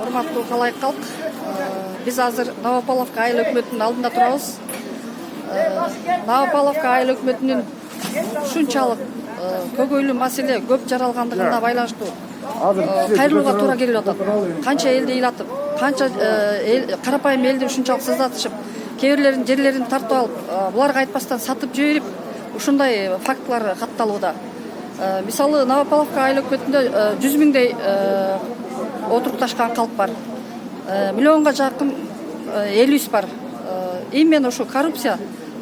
Урматтуу калайык калк, биз азыр Новополовка айыл өкмөтүнүн алдында турабыз. Новополовка айыл өкмөтүнүн ушунчалык көйгөйлүү маселе көп жаралгандыгына байланыштуу кайрылууга туура келип атат. Канча элди ыйлатып, канча карапайым элди ушунчалык сыздатышып, кээ бирлеринин жерлерин тартып алып, буларга айтпастан сатып жиберип, ушундай фактылар катталууда. Мисалы, Новополовка айыл өкмөтүндө 100 миңдей отурукташкан калп бар. Миллионго жакын эл үс бар. Именно ушу коррупция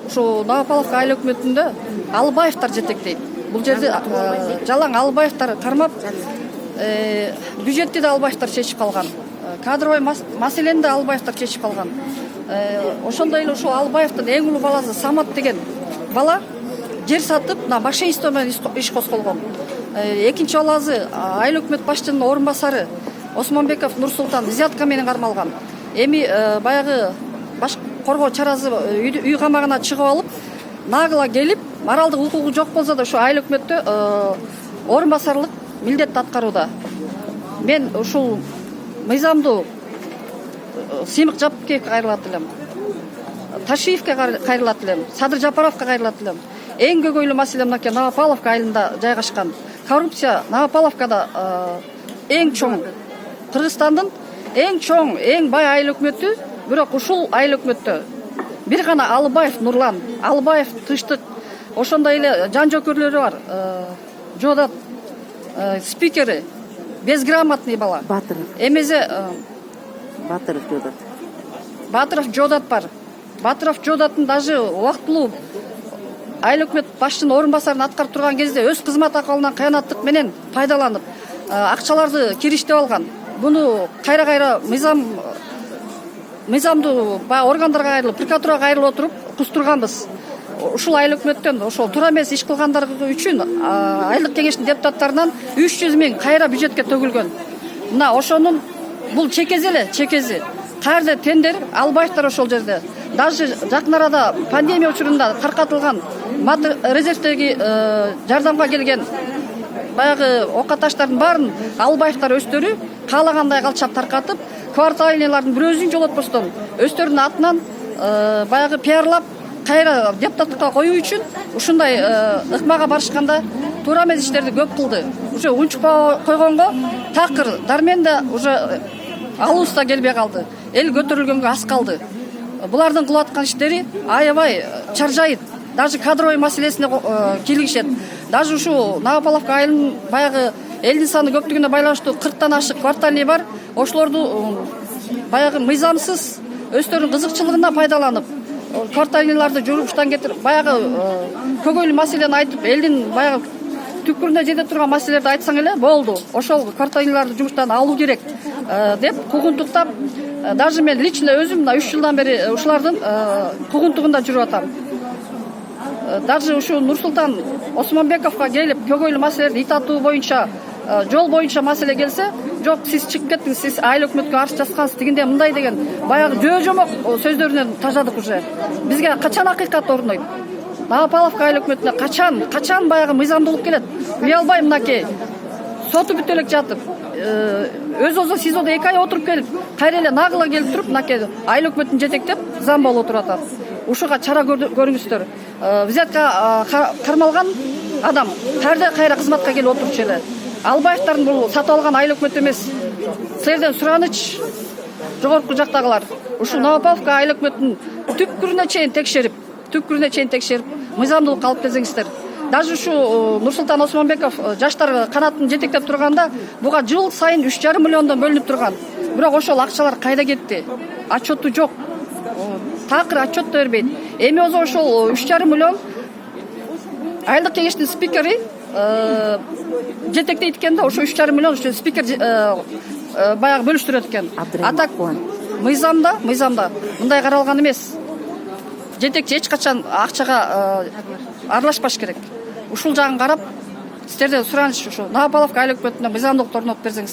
ушу Новополовка айыл өкмөтүндө Алыбаевдер жетектейт. Бул жерде жалаң Алыбаевдер кармап, бюджетти да Алыбаевдер чечип калган. Кадровый маселени да Алыбаевдер чечип калган. Ошондой эле ушул Алыбаевдин эң улуу баласы Самат деген бала жер сатып, мошенничество менен иш козголгон. Экинчи баласы айыл өкмөт башчынын орун басары Осмонбеков Нурсултан взятка менен кармалган. Эми баягы баш коргоо чарасы үй камагына чыгып алып, нагыла келип, моралдык укугу жок болсо да ушу айыл өкмөттө орун басарлык милдетти аткарууда. Мен ушул мыйзамдуу Сыймык Жапкеевке кайрылат элем. Ташиевке кайрылат элем. Садыр Жапаровго кайрылат элем. Эң көйгөйлүү маселе мынакей Новополовка айылында жайгашкан. Коррупция Новополовкада эң чоң. Кыргызстандын эң чоң, эң бай айыл өкмөтү, бирок ушул айыл өкмөттө бир гана Алыбаев Нурлан, Алыбаев Тыштык, ошондой эле жан жөкөрлөрү бар. Жодат спикери, безграмотный бала. Батыров. Эмезе Батыров Жодат. Батыров Жодат бар. Батыров Жодаттын даже убактылуу айыл өкмөт башчынын орун басарын аткарып турган кезде өз кызмат акыбалынан кыянаттык менен пайдаланып, акчаларды кириштеп алган. Буну кайра мыйзамдуу органдарга кайрылып, прокуратурага кайрылып отуруп кустурганбыз. Ушул айыл өкмөттөн ошол туура эмес иш кылгандар үчүн айылдык кеңештин депутаттарынан 300 миң кайра бюджетке төгүлгөн. Мына ошонун бул чекези эле, чекези. Кайерде тендер, Албаевдер ошол жерде. Даже жакын арада пандемия учурунда таркатылган резервдеги жардамга келген баягы окаташтардын баарын Албаевдер өздөрү каалагандай калчап таркатып, квартальныйлардын бирөөсүн жолотпостон өздөрүнүн атынан баягы пиарлап кайра депутаттыкка коюу үчүн ушундай ыкмага барышканда туура эмес иштерди көп кылды. Уже унчукпай койгонго такыр дармен да уже алууста келбей калды. Эл көтөрүлгөнгө аз калды. Булардын кылып аткан иштери аябай чаржайыт. Даже кадровый маселесине кийлигишет. Даже ушу Новополовка айылынын баягы элдин саны көптүгүнө байланыштуу 40тан ашык квартальный бар. Ошолорду баягы мыйзамсыз өздөрүнүн кызыкчылыгына пайдаланып, квартальныйларды журуштан кетирип, баягы көйгөйлүү маселени айтып, элдин баягы түпкүрүнө жете турган маселелерди айтсаң эле болду. Ошол квартальныйларды жумуштан алуу керек деп куугунтуктап, даже мен лично өзүм мына 3 жылдан бери ушулардын куугунтугунда жүрүп атам. Даже ушу Нурсултан Осмонбековго келип көйгөйлүү маселелерди ит атуу боюнча, жол боюнча маселе келсе, жок, сиз чыгып кеттиңиз, сиз айыл өкмөткө арыз жазгансыз дегенде мындай деген баягы жөө-жомок сөздөрүнөн тажадык уже. Бизге качан акыйкат орнойт? Новополовка айыл өкмөтүнө качан баягы мыйзамдуулук келет? Биле албайм мынакей. Соту бүтө элек жатып, өзү СИЗОдо 2 ай отуруп келип, кайра эле нагыла келип туруп, мынакей айыл өкмөтүн жетектеп зам болуп отуруп атат. Ушуга чара көрүңүздөр. Взятка кармалган адам кайра кызматка келип отурчу эле. Албаевдердин бул сатып алган айыл өкмөт эмес. Силерден сураныч жогорку жактагылар. Ушул Новополовка айыл өкмөтүнүн түпкүрүнө чейин текшерип, мыйзамдуулукка алып келсеңиздер. Даже ушу Нурсултан Осмонбеков жаштар канатын жетектеп турганда буга жыл сайын 3,5 миллиондон бөлүнүп турган. Бирок ошол акчалар кайда кетти? Отчету жок. Такыр отчет да бербейт. Эми ошол 3,5 миллион айылдык кеңештин спикери жетектейт экен да, ошо 3,5 миллион үчүн спикер баягы бөлүштүрөт экен. Атак мыйзамда мындай каралган эмес. Жетекчи эч качан акчага аралашпаш керек. Ушул жагын карап, сиздерден сураныч ушу Новополовка айыл өкмөтүнө мыйзамдуулукту орнотуп берсеңиздер.